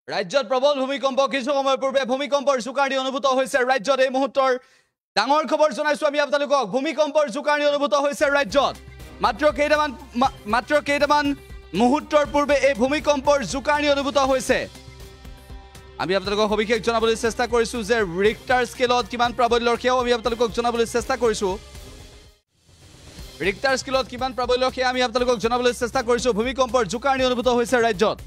ৰাজ্যত প্ৰবল ভূমিকম্প কিছু সময় পূৰ্বে ভূমিকম্পৰ জোকাৰণি অনুভূত হৈছে ৰাজ্যত এই মুহূৰ্তৰ ডাঙৰ খবৰ জনাইছো আমি আপোনালোকক ভূমিকম্পৰ জোকাৰণি অনুভূত হৈছে ৰাজ্যত মাত্ৰ কেইটামান মুহূৰ্তৰ পূৰ্বে এই ভূমিকম্পৰ জোকাৰণি অনুভূত হৈছে আমি আপোনালোকক সবিশেষ জনাবলৈ চেষ্টা কৰিছো যে ৰিক্টাৰ স্কেলত কিমান প্ৰাবল্যৰ সেয়াও আমি আপোনালোকক জনাবলৈ চেষ্টা কৰিছো ৰিক্টাৰ স্কেলত কিমান প্ৰাবল্যৰ সেয়া আমি আপোনালোকক জনাবলৈ চেষ্টা কৰিছো ভূমিকম্পৰ জোকাৰণি অনুভূত হৈছে ৰাজ্যত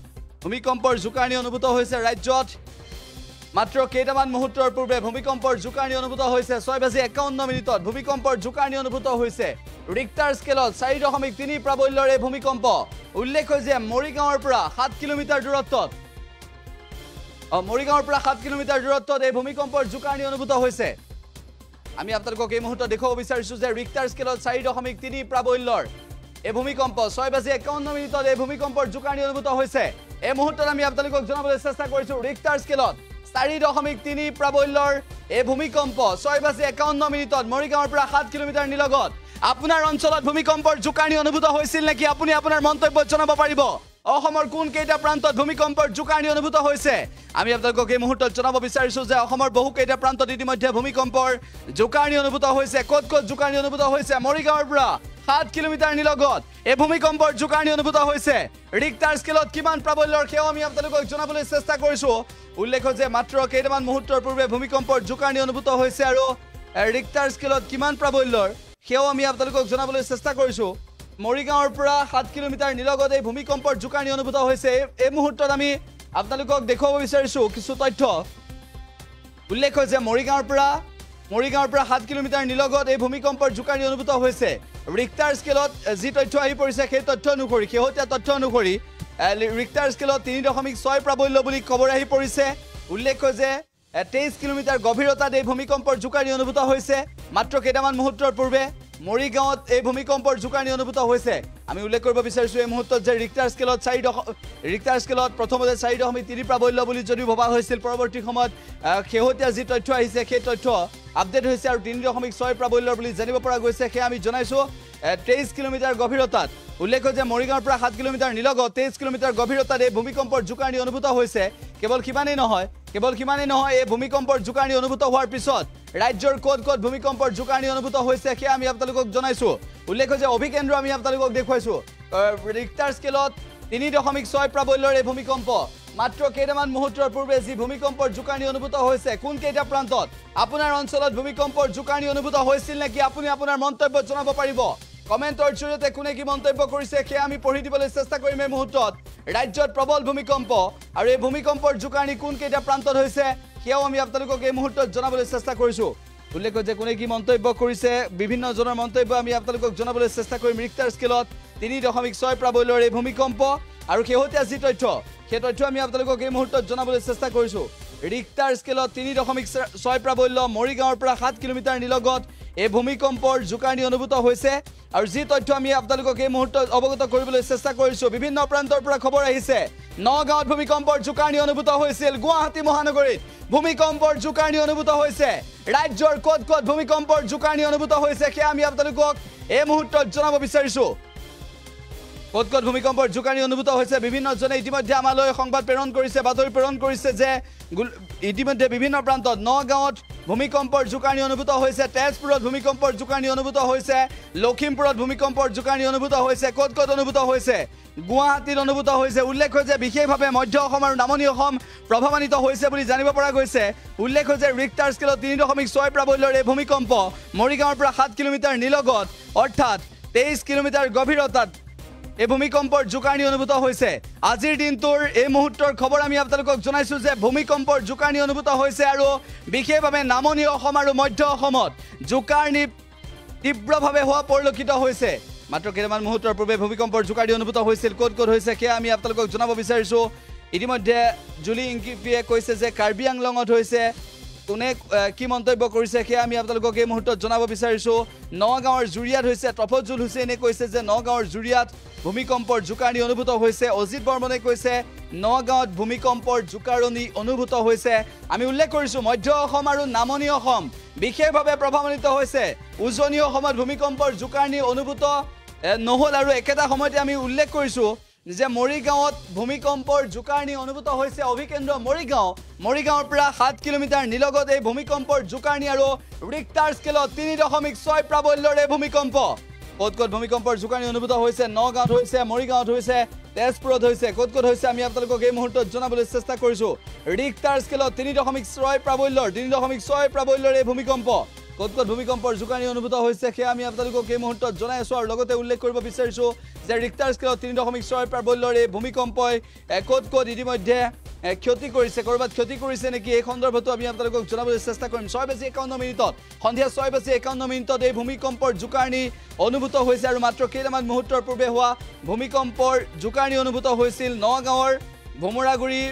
ভূমিকম্পৰ জোকাৰণি অনুভূত হৈছে ৰাজ্যত মাত্ৰ কেইটামান মুহূৰ্তৰ পূৰ্বে ভূমিকম্পৰ জোকাৰণি অনুভূত হৈছে 6:51 ভূমিকম্পৰ জোকাৰণি অনুভূত হৈছে ৰিক্টাৰ স্কেলত 4.3 প্ৰাবল্যৰ এই ভূমিকম্প উল্লেখ হৈছে মৰিগাঁৱৰ পৰা 7 কিলোমিটাৰ দূৰত্বত এই ভূমিকম্পৰ জোকাৰণি অনুভূত হৈছে আমি আপোনালোকক এই মুহূৰ্তত দেখুৱাব বিচাৰিছো যে ৰিক্টাৰ স্কেলত 4.3 প্ৰাবল্যৰ এই ভূমিকম্প 6:51 এই ভূমিকম্পৰ জোকাৰণি অনুভূত হৈছে এই মুহূৰ্তত আমি আপোনালোকক জনাবলৈ চেষ্টা কৰিছো ৰিক্টাৰ স্কেলত 4.3 প্ৰাবল্যৰ এই ভূমিকম্প 6:51 মৰিগাঁৱৰ পৰা 7 কিলোমিটাৰ নিলগত আপোনাৰ অঞ্চলত ভূমিকম্পৰ জোকাৰণি অনুভূত হৈছিল নেকি আপুনি আপোনাৰ মন্তব্য জনাব পাৰিব অসমৰ কোন কেইটা প্ৰান্তত ভূমিকম্পৰ জোকাৰণি অনুভূত হৈছে আমি আপোনালোকক এই মুহূৰ্তত জনাব বিচাৰিছো যে অসমৰ বহু কেইটা প্ৰান্তত ইতিমধ্যে ভূমিকম্পৰ জোকাৰণি অনুভূত হৈছে ক'ত জোকাৰণি অনুভূত হৈছে মৰিগাঁৱৰ পৰা 7 কিলোমিটাৰ নিলগত এই ভূমিকম্পৰ জোকাৰণি অনুভূত হৈছে ৰিক্টাৰ স্কেলত কিমান প্ৰাবল্যৰ সেয়া আমি আপোনালোকক জনাবলৈ চেষ্টা কৰিছো উল্লেখ যে মাত্ৰ কেইটামান মুহূৰ্তৰ পূৰ্বে ভূমিকম্পৰ জোকাৰণি অনুভূত হৈছে আৰু ৰিক্টাৰ স্কেলত কিমান প্ৰাবল্যৰ সেয়া আমি আপোনালোকক জনাবলৈ চেষ্টা কৰিছো মৰিগাঁৱৰ পৰা 7 কিলোমিটাৰ নিলগত এই ভূমিকম্পৰ জোকাৰণি অনুভূত হৈছে এই মুহূৰ্তত আমি আপোনালোকক দেখুৱাব বিচাৰিছো কিছু তথ্য উল্লেখ যে মৰিগাঁৱৰ পৰা 7 কিলোমিটাৰ নিলগত এই ভূমিকম্পৰ জোকাৰণি অনুভূত হৈছে ৰিক্টাৰ স্কেলত যি তথ্য আহি পৰিছে সেই তথ্য অনুসৰি শেহতীয়া তথ্য অনুসৰি ৰিক্টাৰ স্কেলত 3.6 প্ৰাবল্য বুলি খবৰ আহি পৰিছে উল্লেখ যে 23 কিলোমিটাৰ গভীৰতাত এই ভূমিকম্পৰ জোকাৰণি অনুভূত হৈছে মাত্ৰ কেইটামান মুহূৰ্তৰ পূৰ্বে মৰিগাঁৱত এই ভূমিকম্পৰ জোকাৰণি অনুভূত হৈছে আমি উল্লেখ কৰিব বিচাৰিছো এই মুহূৰ্তত যে ৰিক্টাৰ স্কেলত প্ৰথমতে 4.3 প্ৰাবল্য বুলি যদিও ভবা হৈছিল পৰৱৰ্তী সময়ত শেহতীয়া যি তথ্য আহিছে সেই তথ্য আপডেট হৈছে আৰু 3.6 প্ৰাবল্যৰ বুলি জানিব পৰা গৈছে সেয়া আমি জনাইছো 23 কিলোমিটাৰ গভীৰতাত উল্লেখ যে মৰিগাঁৱৰ পৰা 7 কিলোমিটাৰ নিলগত 23 কিলোমিটাৰ গভীৰতাত এই ভূমিকম্পৰ জোকাৰণি অনুভূত হৈছে কেৱল সিমানেই নহয় এই ভূমিকম্পৰ জোকাৰণি অনুভূত হোৱাৰ পিছত ৰাজ্যৰ ক'ত ভূমিকম্পৰ জোকাৰণি অনুভূত হৈছে সেয়া আমি আপোনালোকক জনাইছো উল্লেখ যে অভিকেন্দ্ৰ আমি আপোনালোকক দেখুৱাইছো ৰিক্টাৰ স্কেলত 3.6 প্ৰাবল্যৰ এই ভূমিকম্প মাত্ৰ কেইটামান মুহূৰ্তৰ পূৰ্বে যি ভূমিকম্পৰ জোকাৰণি অনুভূত হৈছে কোন কেইটা প্ৰান্তত আপোনাৰ অঞ্চলত ভূমিকম্পৰ জোকাৰণি অনুভূত হৈছিল নেকি আপুনি আপোনাৰ মন্তব্য জনাব পাৰিব কমেন্টৰ জৰিয়তে কোনে কি মন্তব্য কৰিছে সেয়া আমি পঢ়ি দিবলৈ চেষ্টা কৰিম এই মুহূৰ্তত ৰাজ্যত প্ৰবল ভূমিকম্প আৰু এই ভূমিকম্পৰ জোকাৰণি কোন কেইটা প্ৰান্তত হৈছে সেয়াও আমি আপোনালোকক এই মুহূৰ্তত জনাবলৈ চেষ্টা কৰিছো উল্লেখ যে কোনে কি মন্তব্য কৰিছে বিভিন্ন জনৰ মন্তব্য আমি আপোনালোকক জনাবলৈ চেষ্টা কৰিম ৰিক্টাৰ স্কেলত 3.6 প্ৰাবল্যৰ এই ভূমিকম্প আৰু শেহতীয়া যি তথ্য সেই তথ্য আমি আপোনালোকক এই মুহূৰ্তত জনাবলৈ চেষ্টা কৰিছো ৰিক্টাৰ স্কেলত 3.6 প্ৰাবল্য মৰিগাঁৱৰ পৰা 7 কিলোমিটাৰ নিলগত এই ভূমিকম্পৰ জোকাৰণি অনুভূত হৈছে আৰু যি তথ্য আমি আপোনালোকক এই মুহূৰ্তত অৱগত কৰিবলৈ চেষ্টা কৰিছো বিভিন্ন প্ৰান্তৰ পৰা খবৰ আহিছে নগাঁৱত ভূমিকম্পৰ জোকাৰণি অনুভূত হৈছিল গুৱাহাটী মহানগৰীত ভূমিকম্পৰ জোকাৰণি অনুভূত হৈছে ৰাজ্যৰ ক'ত ভূমিকম্পৰ জোকাৰণি অনুভূত হৈছে সেয়া আমি আপোনালোকক এই মুহূৰ্তত জনাব বিচাৰিছো ক'ত ভূমিকম্পৰ জোকাৰণি অনুভূত হৈছে বিভিন্নজনে ইতিমধ্যে আমালৈ সংবাদ প্ৰেৰণ কৰিছে বাতৰি প্ৰেৰণ কৰিছে যে ইতিমধ্যে বিভিন্ন প্ৰান্তত নগাঁৱত ভূমিকম্পৰ জোকাৰণি অনুভূত হৈছে তেজপুৰত ভূমিকম্পৰ জোকাৰণি অনুভূত হৈছে লখিমপুৰত ভূমিকম্পৰ জোকাৰণি অনুভূত হৈছে ক'ত অনুভূত হৈছে গুৱাহাটীত অনুভূত হৈছে উল্লেখ যে বিশেষভাৱে মধ্য অসম আৰু নামনি অসম প্ৰভাৱান্বিত হৈছে বুলি জানিব পৰা গৈছে উল্লেখ যে ৰিক্টাৰ স্কেলত 3.6 প্ৰাবল্যৰ এই ভূমিকম্প মৰিগাঁৱৰ পৰা 7 কিলোমিটাৰ নিলগত অৰ্থাৎ 23 কিলোমিটাৰ গভীৰতাত এই ভূমিকম্পৰ জোকাৰণি অনুভূত হৈছে আজিৰ দিনটোৰ এই মুহূৰ্তৰ খবৰ আমি আপোনালোকক জনাইছো যে ভূমিকম্পৰ জোকাৰণি অনুভূত হৈছে আৰু বিশেষভাৱে নামনি অসম আৰু মধ্য অসমত জোকাৰণি তীব্ৰভাৱে হোৱা পৰিলক্ষিত হৈছে মাত্ৰ কেইটামান মুহূৰ্তৰ পূৰ্বে ভূমিকম্পৰ জোকাৰণি অনুভূত হৈছিল ক'ত হৈছে সেয়া আমি আপোনালোকক জনাব বিচাৰিছো ইতিমধ্যে জুলি ইংকিপিয়ে কৈছে যে কাৰ্বি আংলঙত হৈছে কোনে কি মন্তব্য কৰিছে সেয়া আমি আপোনালোকক এই মুহূৰ্তত জনাব বিচাৰিছো নগাঁৱৰ জুৰিয়াত হৈছে তফজুল হুছেইনে কৈছে যে নগাঁৱৰ জুৰিয়াত ভূমিকম্পৰ জোকাৰণি অনুভূত হৈছে অজিত বৰ্মনে কৈছে নগাঁৱত ভূমিকম্পৰ জোকাৰণি অনুভূত হৈছে আমি উল্লেখ কৰিছো মধ্য অসম আৰু নামনি অসম বিশেষভাৱে প্ৰভাৱান্বিত হৈছে উজনি অসমত ভূমিকম্পৰ জোকাৰণি অনুভূত নহল আৰু একেটা সময়তে আমি উল্লেখ কৰিছো যে মৰিগাঁৱত ভূমিকম্পৰ জোকাৰণি অনুভূত হৈছে অভিকেন্দ্ৰ মৰিগাঁৱৰ পৰা 7 কিলোমিটাৰ নিলগত এই ভূমিকম্পৰ জোকাৰণি আৰু ৰিক্টাৰ স্কেলত 3.6 প্ৰাবল্যৰ এই ভূমিকম্প ক'ত ভূমিকম্পৰ জোকাৰণি অনুভূত হৈছে নগাঁৱত হৈছে মৰিগাঁৱত হৈছে তেজপুৰত হৈছে ক'ত হৈছে আমি আপোনালোকক এই মুহূৰ্তত জনাবলৈ চেষ্টা কৰিছো ৰিক্টাৰ স্কেলত 3.6 প্ৰাবল্যৰ এই ভূমিকম্প ক'ত ভূমিকম্পৰ জোকাৰণি অনুভূত হৈছে সেয়া আমি আপোনালোকক এই মুহূৰ্তত জনাই আছো আৰু লগতে উল্লেখ কৰিব বিচাৰিছো যে ৰিক্টাৰ স্কেলত 3.6 প্ৰাবল্যৰ এই ভূমিকম্পই ক'ত ইতিমধ্যে ক্ষতি কৰিছে কৰবাত ক্ষতি কৰিছে নেকি এই সন্দৰ্ভতো আমি আপোনালোকক জনাবলৈ চেষ্টা কৰিম 6:51 মিনিটত সন্ধিয়া 6:51 মিনিটত এই ভূমিকম্পৰ জোকাৰণি অনুভূত হৈছে আৰু মাত্ৰ কেইটামান মুহূৰ্তৰ পূৰ্বে হোৱা ভূমিকম্পৰ জোকাৰণি অনুভূত হৈছিল নগাঁৱৰ ভোমৰাগুৰিৰ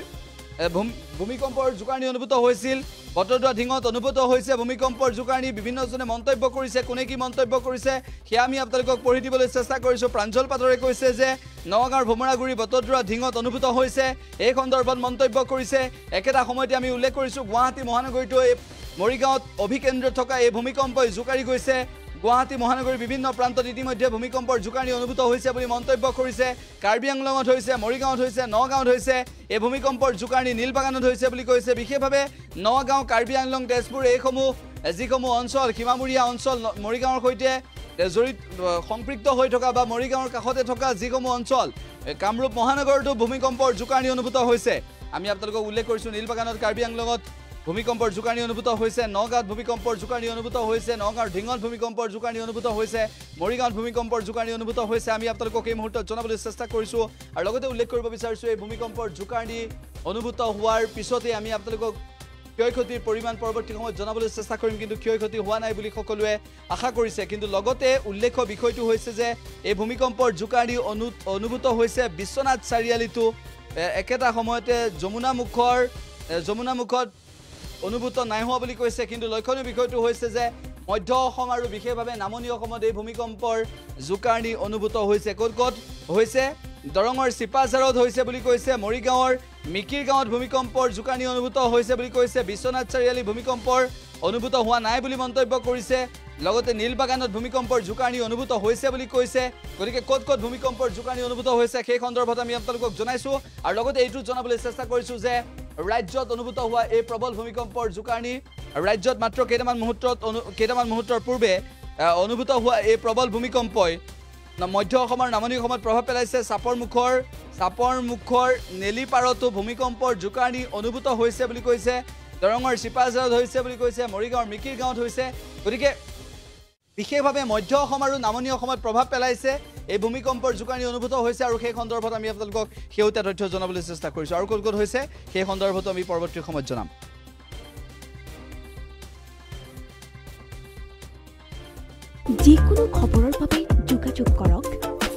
ভূমিকম্পৰ জোকাৰণি অনুভূত হৈছিল বটদ্ৰা ঢিঙত অনুভূত হৈছে ভূমিকম্পৰ জোকাৰণি বিভিন্নজনে মন্তব্য কৰিছে কোনে কি মন্তব্য কৰিছে সেয়া আমি আপোনালোকক পঢ়ি দিবলৈ চেষ্টা কৰিছো প্ৰাঞ্জল পাটৰে কৈছে যে নগাঁৱৰ ভোমৰাগুৰি বটদ্ৰা ঢিঙত অনুভূত হৈছে এই সন্দৰ্ভত মন্তব্য কৰিছে একেটা সময়তে আমি উল্লেখ কৰিছো গুৱাহাটী মহানগৰীটো এই মৰিগাঁৱত অভিকেন্দ্ৰ থকা এই ভূমিকম্পই জোকাৰি গৈছে গুৱাহাটী মহানগৰীৰ বিভিন্ন প্ৰান্তত ইতিমধ্যে ভূমিকম্পৰ জোকাৰণি অনুভূত হৈছে বুলি মন্তব্য কৰিছে কাৰ্বি আংলঙত হৈছে মৰিগাঁৱত হৈছে নগাঁৱত হৈছে এই ভূমিকম্পৰ জোকাৰণি নীলবাগানত হৈছে বুলি কৈছে বিশেষভাৱে নগাঁও কাৰ্বি আংলং তেজপুৰ এইসমূহ যিসমূহ অঞ্চল সীমামূৰীয়া অঞ্চল মৰিগাঁৱৰ সৈতে জড়িত সম্পৃক্ত হৈ থকা বা মৰিগাঁৱৰ কাষতে থকা যিসমূহ অঞ্চল কামৰূপ মহানগৰতো ভূমিকম্পৰ জোকাৰণি অনুভূত হৈছে আমি আপোনালোকক উল্লেখ কৰিছো নীলবাগানত কাৰ্বি আংলঙত ভূমিকম্পৰ জোকাৰণি অনুভূত হৈছে নগাঁৱত ভূমিকম্পৰ জোকাৰণি অনুভূত হৈছে নগাঁৱৰ ঢিঙত ভূমিকম্পৰ জোকাৰণি অনুভূত হৈছে মৰিগাঁৱত ভূমিকম্পৰ জোকাৰণি অনুভূত হৈছে আমি আপোনালোকক এই মুহূৰ্তত জনাবলৈ চেষ্টা কৰিছো আৰু লগতে উল্লেখ কৰিব বিচাৰিছো এই ভূমিকম্পৰ জোকাৰণি অনুভূত হোৱাৰ পিছতে আমি আপোনালোকক ক্ষয়ক্ষতিৰ পৰিমাণ পৰৱৰ্তী সময়ত জনাবলৈ চেষ্টা কৰিম কিন্তু ক্ষয়ক্ষতি হোৱা নাই বুলি সকলোৱে আশা কৰিছে কিন্তু লগতে উল্লেখ্য বিষয়টো হৈছে যে এই ভূমিকম্পৰ জোকাৰণি অনুভূত হৈছে বিশ্বনাথ চাৰিআলিটো একেটা সময়তে যমুনামুখত অনুভূত নাই হোৱা বুলি কৈছে কিন্তু লক্ষণীয় বিষয়টো হৈছে যে মধ্য অসম আৰু বিশেষভাৱে নামনি অসমত এই ভূমিকম্পৰ জোকাৰণি অনুভূত হৈছে ক'ত হৈছে দৰঙৰ চিপাঝাৰত হৈছে বুলি কৈছে মৰিগাঁৱৰ মিকিৰ গাঁৱত ভূমিকম্পৰ জোকাৰণি অনুভূত হৈছে বুলি কৈছে বিশ্বনাথ চাৰিআলি ভূমিকম্পৰ অনুভূত হোৱা নাই বুলি মন্তব্য কৰিছে লগতে নীলবাগানত ভূমিকম্পৰ জোকাৰণি অনুভূত হৈছে বুলি কৈছে গতিকে ক'ত ভূমিকম্পৰ জোকাৰণি অনুভূত হৈছে সেই সন্দৰ্ভত আমি আপোনালোকক জনাইছো আৰু লগতে এইটো জনাবলৈ চেষ্টা কৰিছো যে ৰাজ্যত অনুভূত হোৱা এই প্ৰবল ভূমিকম্পৰ জোকাৰণি ৰাজ্যত মাত্ৰ কেইটামান মুহূৰ্তৰ পূৰ্বে অনুভূত হোৱা এই প্ৰবল ভূমিকম্পই মধ্য অসমৰ নামনি অসমত প্ৰভাৱ পেলাইছে চাপৰ মুখৰ নেলিপাৰতো ভূমিকম্পৰ জোকাৰণি অনুভূত হৈছে বুলি কৈছে দৰঙৰ চিপাঝাৰত হৈছে বুলি কৈছে মৰিগাঁৱৰ মিকিৰ গাঁৱত হৈছে গতিকে বিশেষভাৱে মধ্য অসম আৰু নামনি অসমত প্ৰভাৱ পেলাইছে এই ভূমিকম্পৰ জোকাৰণি অনুভূত হৈছে আৰু সেই সন্দৰ্ভত আমি আপোনালোকক শেহতীয়া তথ্য জনাবলৈ চেষ্টা কৰিছো আৰু ক'ত হৈছে সেই সন্দৰ্ভত আমি পৰৱৰ্তী সময়ত জনাম যিকোনো খবৰৰ বাবে যোগাযোগ কৰক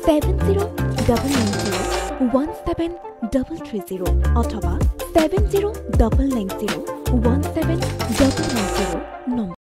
7099017330 অথবা 7099017390